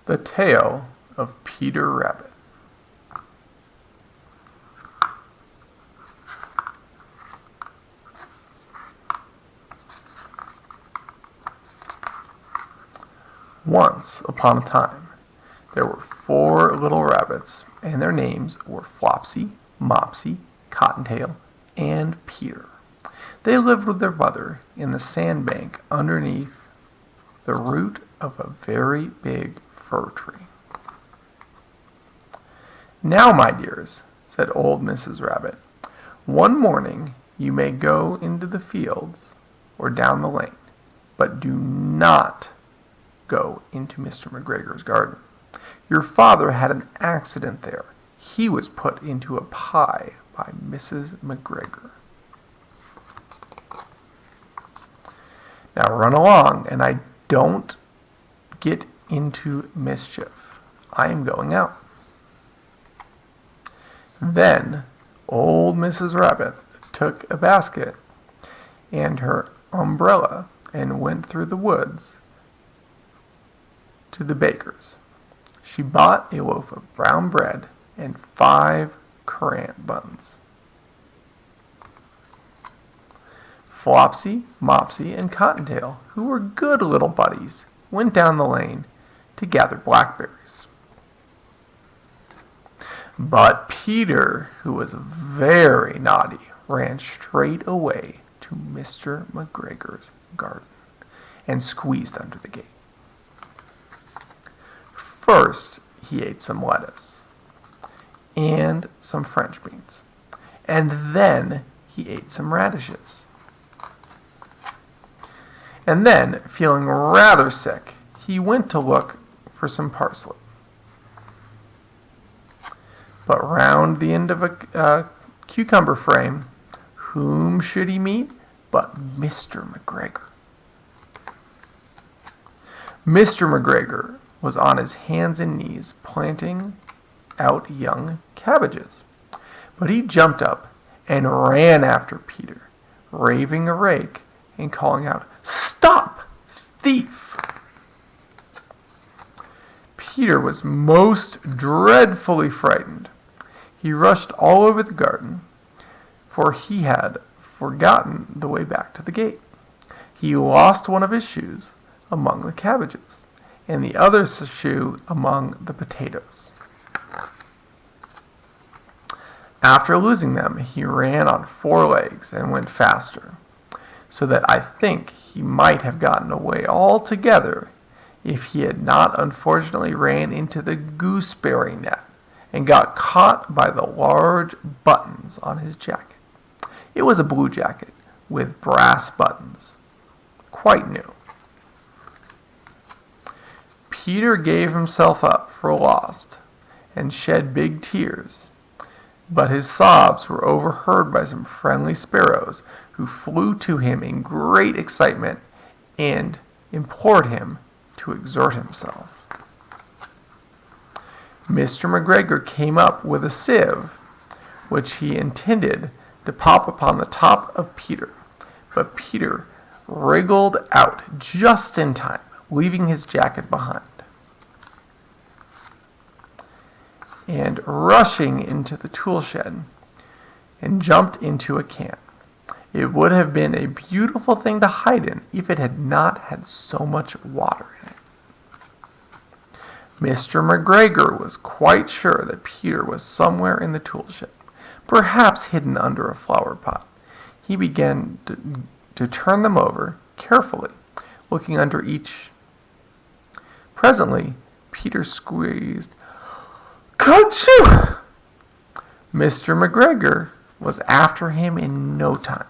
The Tale of Peter Rabbit. Once upon a time, there were 4 little rabbits, and their names were Flopsy, Mopsy, Cottontail, and Peter. They lived with their mother in the sandbank underneath the root of a very big fir tree. "Now, my dears," said old Mrs. Rabbit, "one morning you may go into the fields or down the lane, but do not go into Mr. McGregor's garden. Your father had an accident there. He was put into a pie by Mrs. McGregor. Now run along, and I don't get into mischief. I am going out." Then old Mrs. Rabbit took a basket and her umbrella and went through the woods to the baker's. She bought a loaf of brown bread and 5 currant buns. Flopsy, Mopsy, and Cottontail, who were good little buddies, went down the lane to gather blackberries. But Peter, who was very naughty, ran straight away to Mr. McGregor's garden and squeezed under the gate. First, he ate some lettuce and some French beans, and then he ate some radishes. And then, feeling rather sick, he went to look for some parsley. But round the end of a cucumber frame, whom should he meet but Mr. McGregor? Mr. McGregor was on his hands and knees planting out young cabbages. But he jumped up and ran after Peter, waving a rake and calling out, "Stop, thief!" Peter was most dreadfully frightened. He rushed all over the garden, for he had forgotten the way back to the gate. He lost one of his shoes among the cabbages, and the other shoe among the potatoes. After losing them, he ran on 4 legs and went faster, so that I think he might have gotten away altogether if he had not unfortunately ran into the gooseberry net and got caught by the large buttons on his jacket. It was a blue jacket with brass buttons, quite new. Peter gave himself up for lost and shed big tears, but his sobs were overheard by some friendly sparrows who flew to him in great excitement and implored him to exert himself. Mr. McGregor came up with a sieve, which he intended to pop upon the top of Peter, but Peter wriggled out just in time, leaving his jacket behind. And rushing into the tool shed and jumped into a can. It would have been a beautiful thing to hide in if it had not had so much water in it. Mr. McGregor was quite sure that Peter was somewhere in the tool shed, perhaps hidden under a flower pot. He began to turn them over carefully, looking under each. Presently, Peter squeezed, "Achoo!" Mr. McGregor was after him in no time,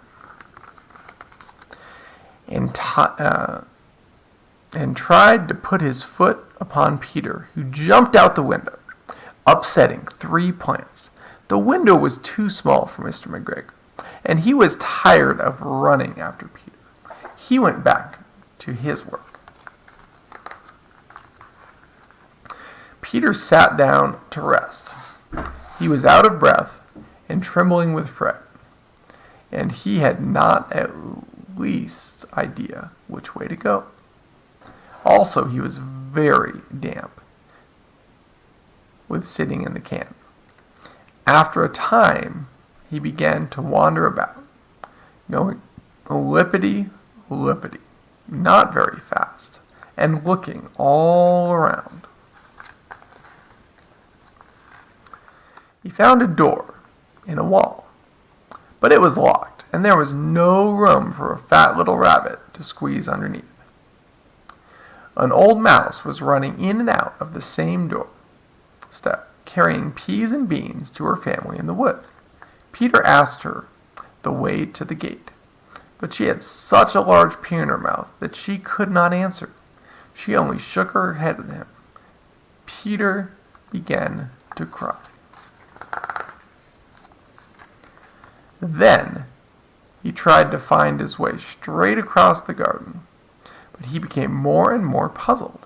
and tried to put his foot upon Peter, who jumped out the window, upsetting 3 plants. The window was too small for Mr. McGregor, and he was tired of running after Peter. He went back to his work. Peter sat down to rest. He was out of breath and trembling with fright, and he had not at least idea which way to go. Also, he was very damp, with sitting in the can. After a time, he began to wander about, going lippity-lippity, not very fast, and looking all around. He found a door in a wall, but it was locked, and there was no room for a fat little rabbit to squeeze underneath. An old mouse was running in and out of the same doorstep, carrying peas and beans to her family in the woods. Peter asked her the way to the gate, but she had such a large pea in her mouth that she could not answer. She only shook her head at him. Peter began to cry. Then he tried to find his way straight across the garden, but he became more and more puzzled.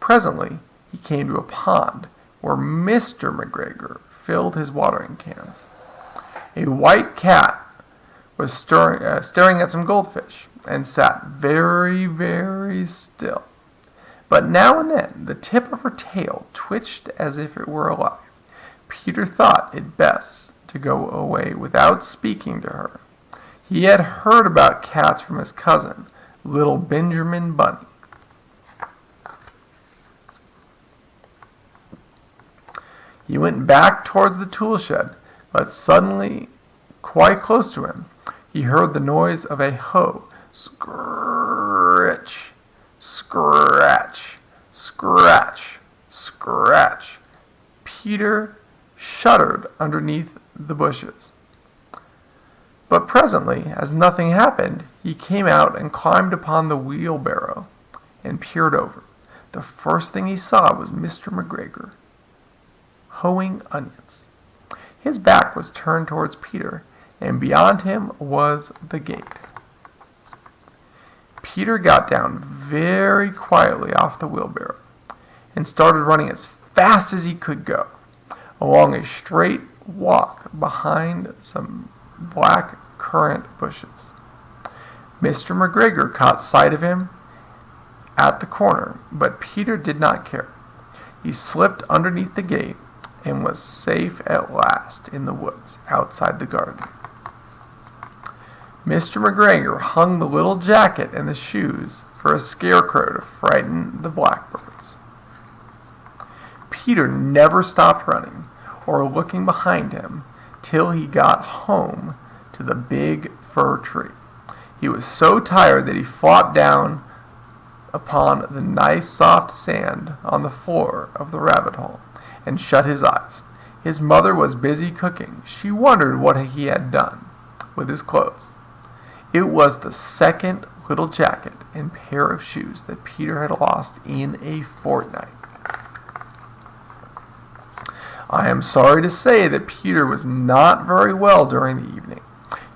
Presently he came to a pond where Mr. McGregor filled his watering cans. A white cat was staring at some goldfish and sat very, very still. But now and then the tip of her tail twitched as if it were alive. Peter thought it best to go away without speaking to her. He had heard about cats from his cousin, little Benjamin Bunny. He went back towards the tool shed, but suddenly, quite close to him, he heard the noise of a hoe. Scratch, scratch, scratch, scratch. Peter shuddered underneath the bushes. But presently, as nothing happened, he came out and climbed upon the wheelbarrow and peered over. The first thing he saw was Mr. McGregor hoeing onions. His back was turned towards Peter, and beyond him was the gate. Peter got down very quietly off the wheelbarrow and started running as fast as he could go along a straight walk behind some black currant bushes. Mr. McGregor caught sight of him at the corner, but Peter did not care. He slipped underneath the gate and was safe at last in the woods outside the garden. Mr. McGregor hung the little jacket and the shoes for a scarecrow to frighten the blackbirds. Peter never stopped running or looking behind him till he got home to the big fir tree. He was so tired that he flopped down upon the nice soft sand on the floor of the rabbit hole and shut his eyes. His mother was busy cooking. She wondered what he had done with his clothes. It was the second little jacket and pair of shoes that Peter had lost in a fortnight. I am sorry to say that Peter was not very well during the evening.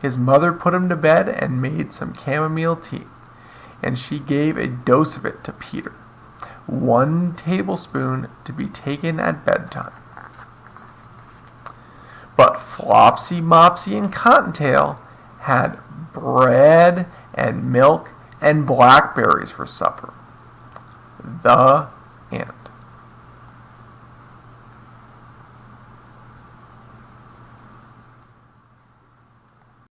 His mother put him to bed and made some chamomile tea, and she gave a dose of it to Peter, 1 tablespoon to be taken at bedtime. But Flopsy, Mopsy, and Cottontail had bread and milk and blackberries for supper. The end.